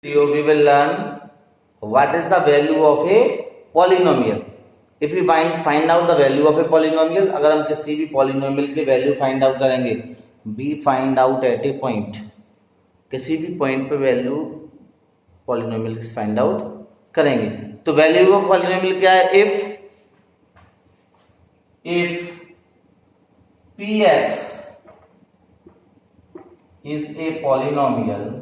video we will learn what is the value of a polynomial. If we find out the value of a polynomial, अगर हम किसी भी polynomial की value find out करेंगे, we find out at a point, किसी भी point पे value polynomial की find out करेंगे. तो value of polynomial क्या है? if px is a polynomial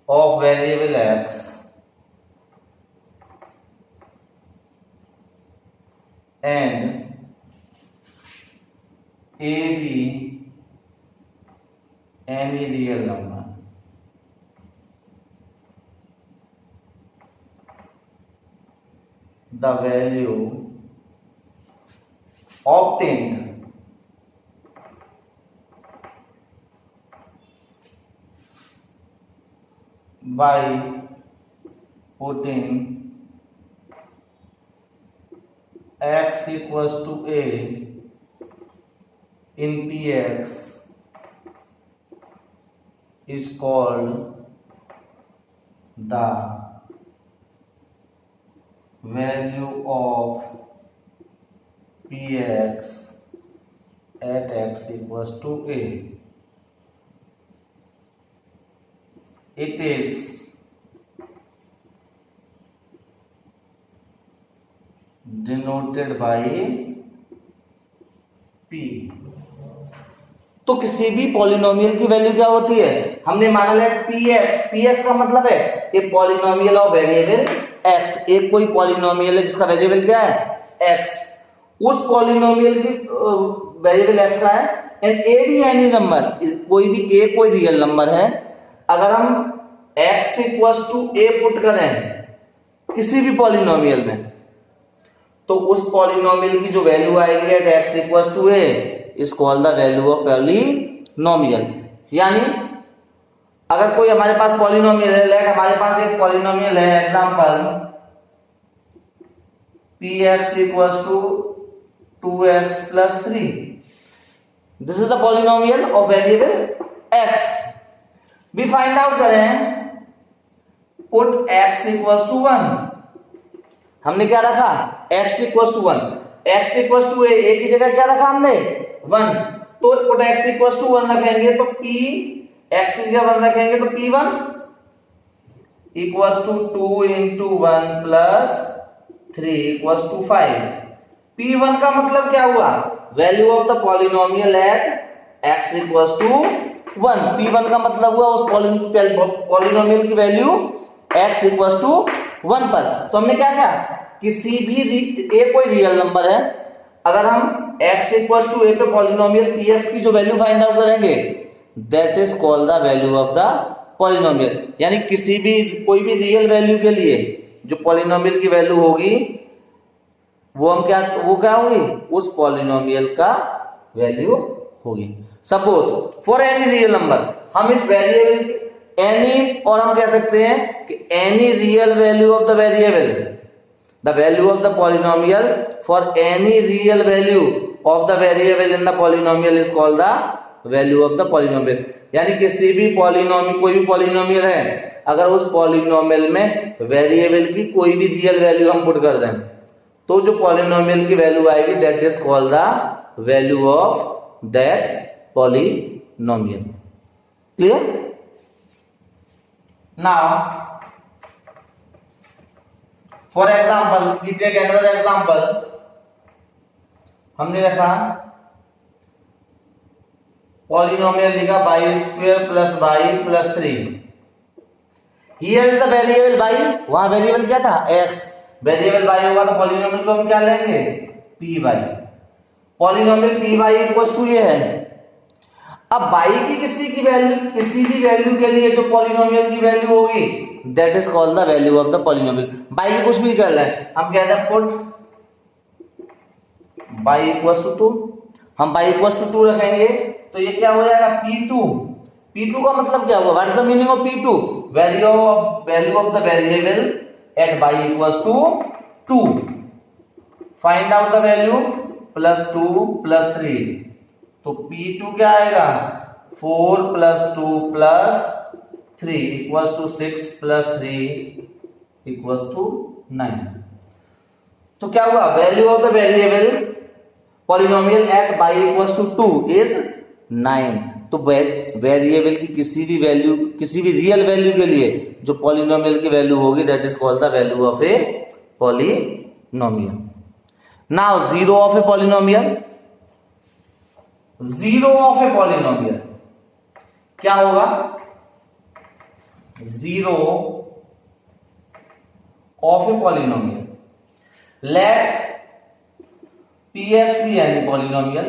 of variable x and a be any real number, the value obtained by putting x equals to a in px is called the value of px at x equals to a. It is denoted by p. तो किसी भी polynomial की value क्या होती है? हमने माना लिया px का मतलब है एक पॉलिनोमियल ऑफ वेरिएबल x. एक कोई पॉलिनोमियल है जिसका वेरिएबल क्या है? x. उस पॉलिनोमियल की वेरिएबल x का है एंड a भी एनी नंबर, कोई भी a कोई रियल नंबर है. अगर हम x equals to a put करें किसी भी पॉलिनोमियल में, तो उस पॉलिनोमियल की जो वैल्यू आएगी at x equals to a is called the value of polynomial. यानी अगर कोई हमारे पास पॉलिनोमियल है, लाइक हमारे पास एक पॉलिनोमियल है, example px equals to 2x plus 3. This is the polynomial of variable x. भी फाइंड आउट करें, पुट x इक्वल्स टू 1. हमने क्या रखा? x equals to 1. x equals to a की जगह क्या रखा हमने? 1. तो पुट x इक्वल्स टू 1 रखेंगे तो p x की जगह 1 रखेंगे तो p1 equals to 2 into 1 plus 3 equals to 5. p1 का मतलब क्या हुआ? Value of the polynomial at x equals to 1. p1 का मतलब हुआ उस पॉलिनोमियल की वैल्यू x इक्वल्स टू 1 पर. तो हमने क्या किया? किसी भी a कोई रियल नंबर है, अगर हम x इक्वल्स टू a पे पॉलिनोमियल px की जो वैल्यू फाइंड आउट करेंगे, that is called the value of the polynomial. यानी किसी भी कोई भी रियल वैल्यू के लिए जो पॉलिनोमियल की वैल्यू होगी वो क्या होगी? उस पॉलिनोमियल का वैल्यू होगी. Suppose for any real number, हम इस वेरिएबल एनी, और हम कह सकते हैं कि any real value of the variable, the value of the polynomial for any real value of the variable in the polynomial is called the value of the polynomial. यानी किसी भी पॉलिनोमियल, कोई भी पॉलिनोमियल है, अगर उस पॉलिनोमियल में variable की कोई भी रियल वैल्यू हम पुट कर दें, तो जो पॉलिनोमियल की वैल्यू आएगी that is called the value of that polynomial. Clear? Now for example, we take another example. हमने रखा पॉलिनोमियल लिखा y² plus y plus 3. Here is the variable y. वहां वेरिएबल क्या था? x. वेरिएबल y होगा तो polynomial को हम क्या लेंगे? py. Polynomial py equals to ये है. अब y की किसी भी वैल्यू के लिए जो पॉलिनोमियल की वैल्यू होगी that is called the value of the polynomial. y की कुछ भी कर रहे हैं, हम कहते हैं पुट y इक्वल्स टू 2. हम y इक्वल्स टू 2 रखेंगे तो ये क्या हो जाएगा? p2. p2 का मतलब क्या हुआ? What is the meaning of p2? Value of the variable at y equals to 2. Find out the value +2 + 3. तो P2 क्या आएगा 4 plus 2 plus 3 equals to 6 plus 3 equals to 9। तो क्या हुआ value of the variable polynomial at y equals to 2 is 9। तो variable की किसी भी वैल्यू, किसी भी रियल वैल्यू के लिए जो पॉलिनोमियल की वैल्यू होगी that is called the value of a polynomial. Now zero of a polynomial, zero of a polynomial क्या होगा, zero of a polynomial let px भी एनी पॉलिनोमियल,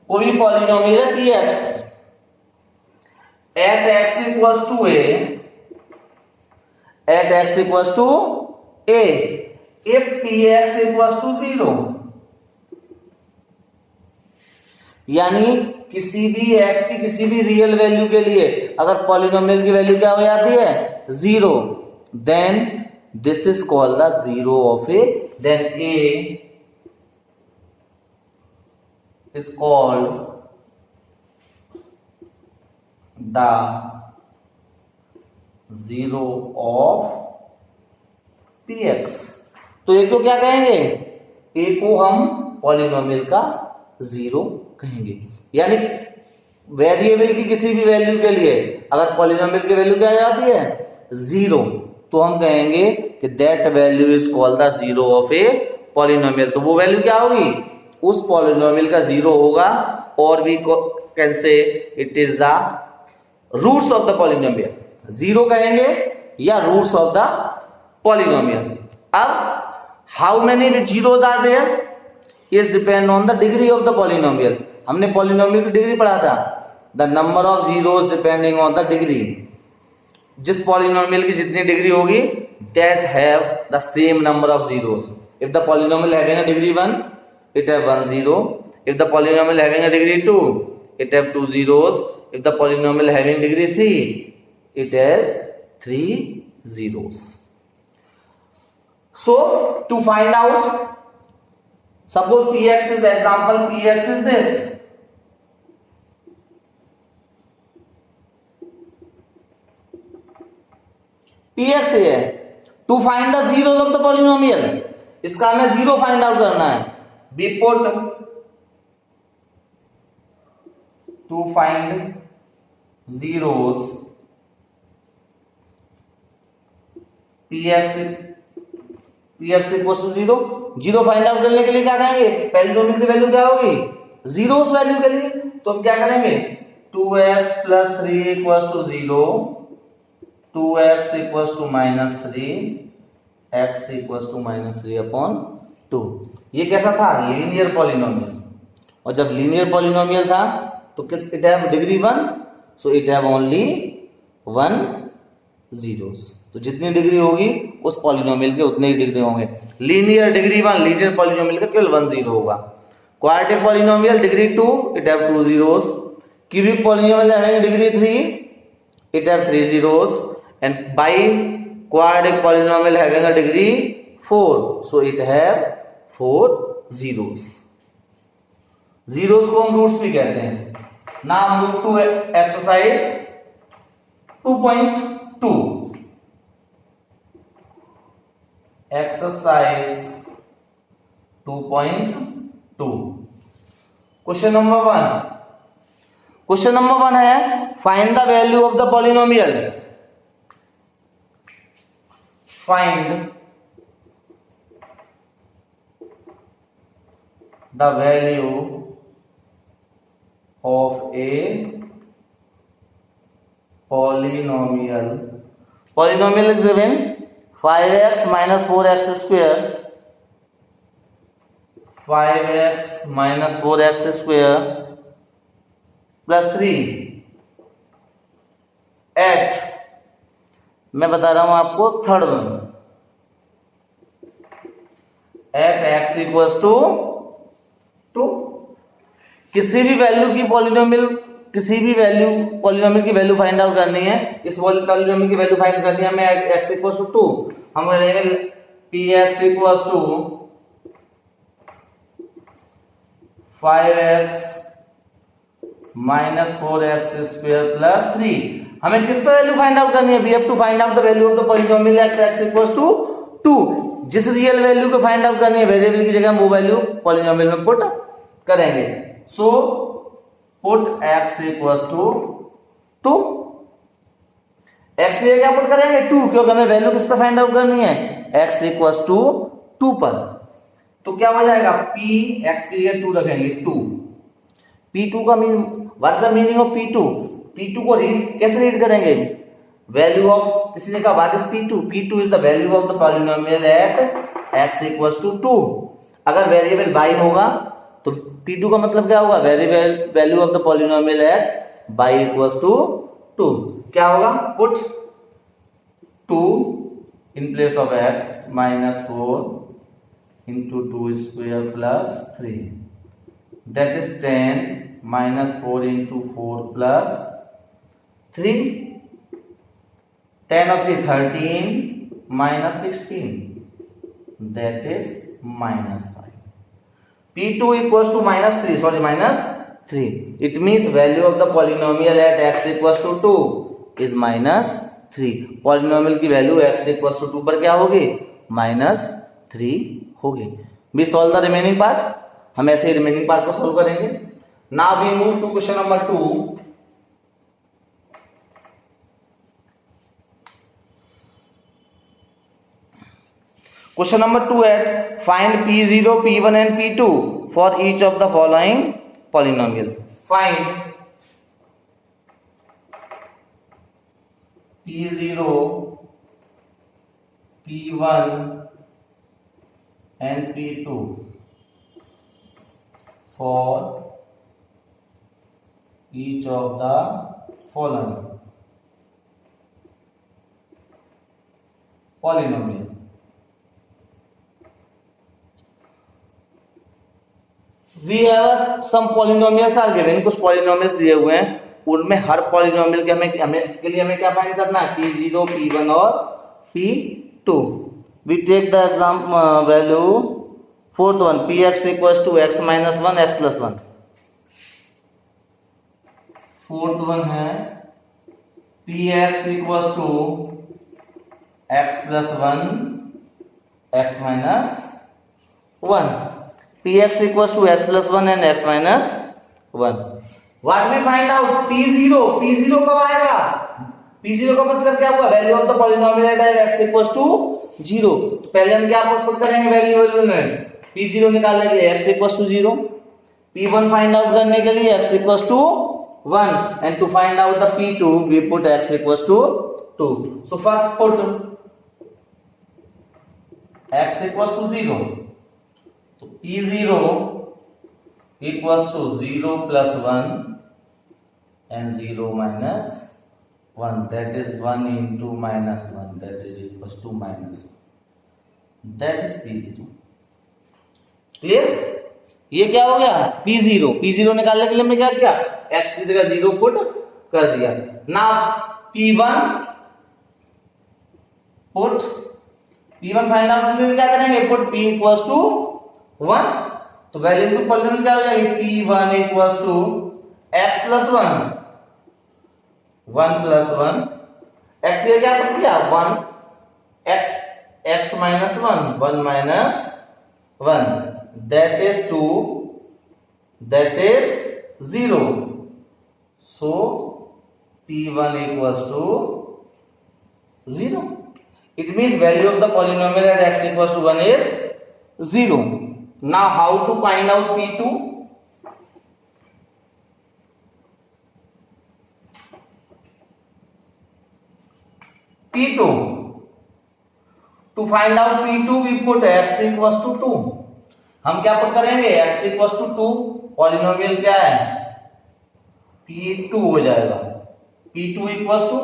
कोई भी पॉलिनोमियल है px at x equals to a, at x equals to a if px equals to 0, यानी किसी भी x की किसी भी रियल वैल्यू के लिए अगर पॉलिनोमियल की वैल्यू क्या हो जाती है 0, then this is called the zero of a, then a is called the zero of px। तो a को क्या कहेंगे, a को हम पॉलिनोमियल का जीरो कहेंगे, यानी वेरिएबल की किसी भी वैल्यू के लिए अगर पॉलिनोमियल की वैल्यू क्या आ जाती है 0, तो हम कहेंगे कि that value is called the zero of a polynomial. तो वो वैल्यू क्या होगी, उस पॉलिनोमियल का जीरो होगा, और भी can say it is the roots of the polynomial, zero कहेंगे या रूट्स ऑफ द पॉलिनोमियल। अब how many zeros are there is depend on the degree of the polynomial. हमने पॉलिनोमियल की डिग्री पढ़ा था, the number of zeros depending on the degree. जिस polynomial की जितनी डिग्री होगी that have the same number of zeros. If the polynomial having a degree 1, it have 1 zero. If the polynomial having a degree 2, it have 2 zeros. If the polynomial having degree 3, it has 3 zeros. So to find out, suppose px is example, px is this, px है, to find the zeros of the polynomial, इसका हमें zero find out करना है। We put to find zeros px equals to 0। Zero find out करने के लिए क्या कहेंगे, पॉलिनोमियल की वैल्यू क्या होगी जीरो उस वैल्यू के लिए, तो हम क्या करेंगे 2x plus 3 equals to 0, 2x equals to -3, x equals to -3 upon 2। ये कैसा था, लीनियर पॉलिनोमियल, और जब लीनियर पॉलिनोमियल था तो it have degree 1, so it have only 1 zeros. तो जितनी डिग्री होगी उस पॉलिनोमियल के उतने ही डिग्री होंगे। लीनियर डिग्री 1, लीनियर पॉलिनोमियल का केवल 1 जीरो होगा। Quadratic polynomial degree 2, it have 2 zeros. Cubic polynomial having degree 3, it have 3 zeros, and by quadratic polynomial having a degree 4, so it have 4 zeros. Zeros को हम roots भी कहते हैं। Now move to exercise 2.2। Exercise 2.2 question number 1। Question number 1 है find the value of the polynomial. Find the value of a polynomial. Polynomial is given 5x minus 4x square, 5x minus 4x square plus 3 at, मैं बता रहा हूं आपको third one, at x equals to किसी भी value की polynomial, किसी भी वैल्यू पॉलिनोमियल की वैल्यू फाइंड आउट करनी है, इस पॉलिनोमियल की वैल्यू फाइंड करनी है हमें x इक्वल्स टू 2, हम करेंगे px equals to 5x -4x² plus 3। हमें किस पर वैल्यू फाइंड आउट करनी है? We have to find out the value of the polynomial x equals to 2। जिस रियल वैल्यू को फाइंड आउट करनी है, वेरिएबल की जगह हम वो वैल्यू पॉलिनोमियल में पुट करेंगे। So put x equals to 2। x की जगह पुट करेंगे 2, क्योंकि हमें वैल्यू किस पर फाइंड आउट करनी है? x इक्वल्स टू 2 पर। तो क्या हो जाएगा? p x की जगह 2 रखेंगे 2। p2 का mean, what's the meaning of p2? p2 को कैसे रीड करेंगे? वैल्यू ऑफ, किसी ने कहा what is p2? p2 is the value of the polynomial at x equals to 2। अगर वेरिएबल y होगा तो p2 का मतलब क्या होगा? Value of the polynomial at y equals to 2। क्या होगा? Put 2 in place of x -4 into 2² plus 3, that is 10 -4 into 4 plus 3, 10 of 3 13 minus 16, that is -5. p2 equals to -3. It means value of the polynomial at x equals to 2 is -3। Polynomial की value x equals to 2 पर क्या होगी? -3 होगी। We solve the remaining part. हम ऐसे ही remaining part को solve करेंगे। Now we move to question number 2। Question number 2 है find p0, p1 and p2 for each of the following polynomial. Find p0, p1 and p2 for each of the following polynomial। We have some polynomials are given। कुछ polynomials दिए हुए हैं, उनमें हर polynomial के हमें क्या find करना है? p0, p1 और p2। We take the example value, fourth one, px equals to x minus 1 x plus 1। Fourth one है px equals to x plus 1 x minus 1। px equals to x plus 1 and x minus 1। What we find out? p0 कब आएगा? p0 का मतलब क्या हुआ? Value of the polynomial at x equals to 0। तो पहले हम क्या पुट करेंगे? वैल्यू में p0 निकालने के लिए x equals to 0, p1 find out करने के लिए x equals to 1, and to find out the p2 we put x equals to 2। So first put x equals to 0। तो p0 equals to 0 plus 1 and 0 minus 1, that is 1 into -1, that is equals to -1, that is p0। Clear? ये क्या हो गया? p0 निकालने के लिए हमने क्या किया? x की जगह 0 पुट कर दिया। नाउ p1 फाइंड आउट करने के लिए क्या करेंगे? Put p equals to 1। तो वैल्यू को पॉलिनोमियल क्या हो जाएगी? p1 equals to x plus 1 plus 1, x की क्या पुट किया? 1 x minus 1 minus 1, that is 2, that is 0। so p1 equals to 0। it means value of the polynomial at x equals to 1 is 0। now how to find out p2? to find out p2 we put x equals to 2। हम क्या put करेंगे? x equals to 2। Polynomial क्या है? p2 हो जाएगा। p2 equals to,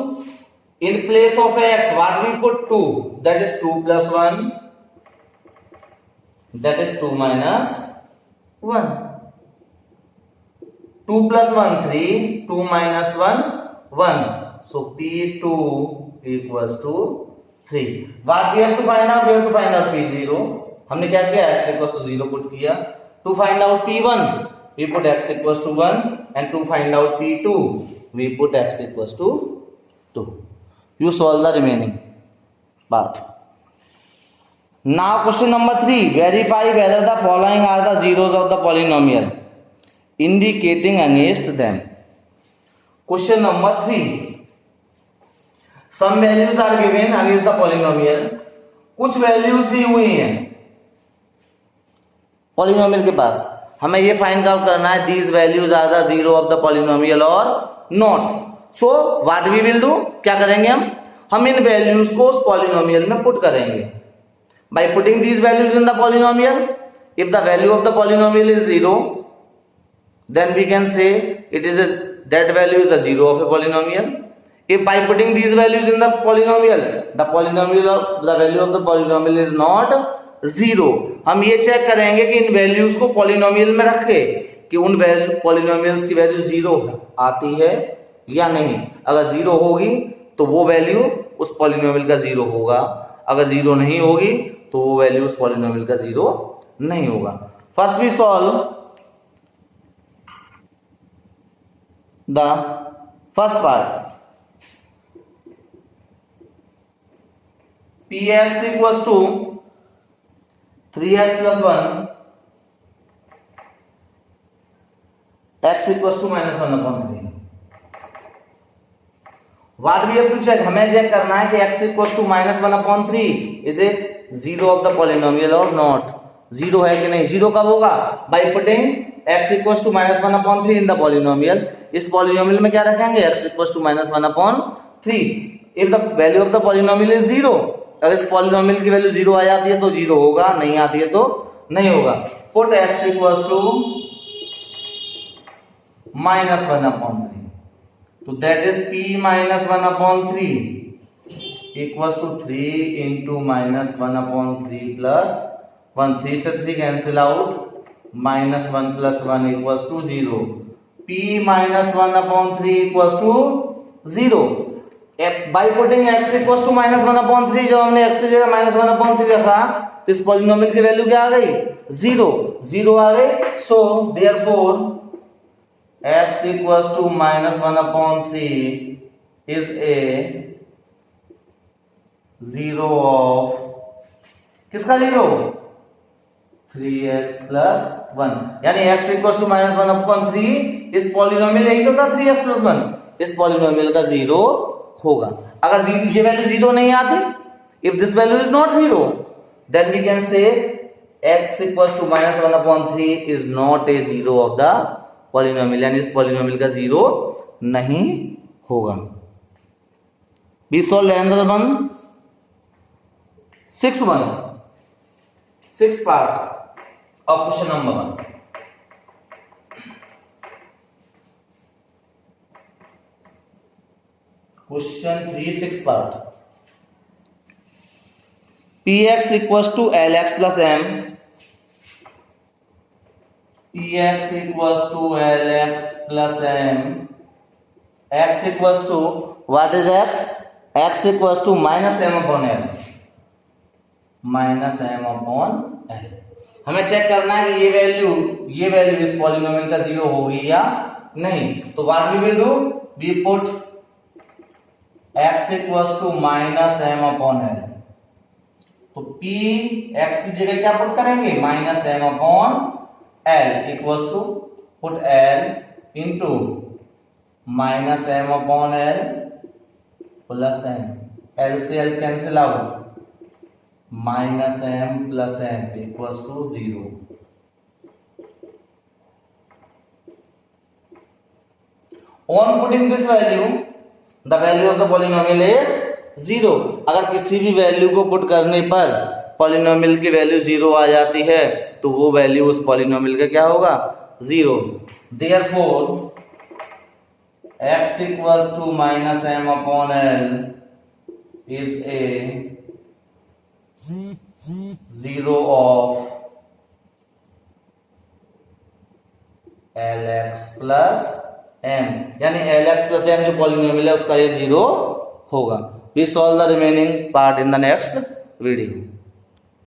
in place of x what we put? 2, that is 2 plus 1, that is 2 minus 1। 2 plus 1 3, 2 minus 1 1, so p2 equals to 3। what we have to find out? We have to find out p0। हमने क्या किया? x equals to 0 put किया। to find out p1 we put x equals to 1, and to find out P2 we put x equals to 2. You solve the remaining part. Now question number 3, verify whether the following are the zeros of the polynomial indicating against them. Question number 3, some values are given against the polynomial. कुछ values दी हुई हैं polynomial के पास, हमें ये find out करना है these values are the zero of the polynomial और not. So what we will do, क्या करेंगे हम इन वैल्यूज को उस पॉलिनोमियल में पुट करेंगे by putting these values in the polynomial. If the value of the polynomial is zero, then we can say it is that value is the zero of a polynomial. If by putting these values in the polynomial, the value of the polynomial is not zero, हम ये check करेंगे कि इन values को polynomial में रख के कि उन पॉलिनोमियल्स की वैल्यू जीरो आती है या नहीं. अगर जीरो होगी तो वो वैल्यू उस पॉलिनोमियल का जीरो होगा, अगर जीरो नहीं होगी तो वो वैल्यू उस पॉलिनोमियल का जीरो नहीं होगा. First we solve the first part. Px equals to 3x plus 1, x equals to minus 1 upon 3. What we have to check, हमें चेक करना है कि x equals to minus 1 upon 3 is a zero of the polynomial or not. Zero है कि नहीं, zero कब होगा, by putting x equals to minus 1 upon 3 in the polynomial. इस पॉलिनोमियल में क्या रखेंगे, x equals to minus 1 upon 3. if the value of the polynomial is zero, अगर इस पॉलिनोमियल की वैल्यू जीरो आ जाती है तो जीरो होगा, नहीं आती है तो नहीं होगा. Put x equals to minus 1 upon 3, तो that is p minus 1 upon 3 equals to 3 into minus 1 upon 3 plus 1. 3 से 3 cancel out, minus 1 plus 1 equals to 0. p minus 1 upon 3 equals to 0. by putting x equals to minus 1 upon 3, जब हमने x की जगह minus 1 upon 3 रखा तो इस polynomial की value क्या आ गई, 0 आ गई. so therefore x equals to minus 1 upon 3 is a zero of किसका जीरो, 3x plus 1. यानी x equals to minus 1 upon 3 इस पॉलिनोमियल, यही तो था 3x plus 1, इस पॉलिनोमियल का जीरो होगा. अगर ये वैल्यू जीरो नहीं आती, if this value is not zero, then we can say x equals to minus 1 upon 3 is not a zero of the polynomial, यानी इस पॉलिनोमियल का जीरो नहीं होगा. We solve another one, sixth part of question number 1. Question 3, sixth part. Px equals to Lx plus m. Px equals to Lx plus m. X equals to, what is x? X equals to minus m upon l. minus m upon l. हमें check करना है कि ये value इस polynomial का zero होगी या नहीं. तो what we will do, we put x equals to minus m upon l. तो p x की जगह क्या पुट करेंगे, minus m upon l equals to put l into minus m upon l plus m. l से l cancel out, minus m plus m equals to 0. On putting this value, the value of the polynomial is 0. अगर किसी भी value को put करने पर polynomial की value 0 आ जाती है तो वो वैल्यू उस पॉलिनोमियल का क्या होगा, 0. Therefore x equals to minus m upon l is a zero of Lx plus m, यानी Lx plus m जो पॉलिनोमियल है उसका ये जीरो होगा. We solve the remaining part in the next video.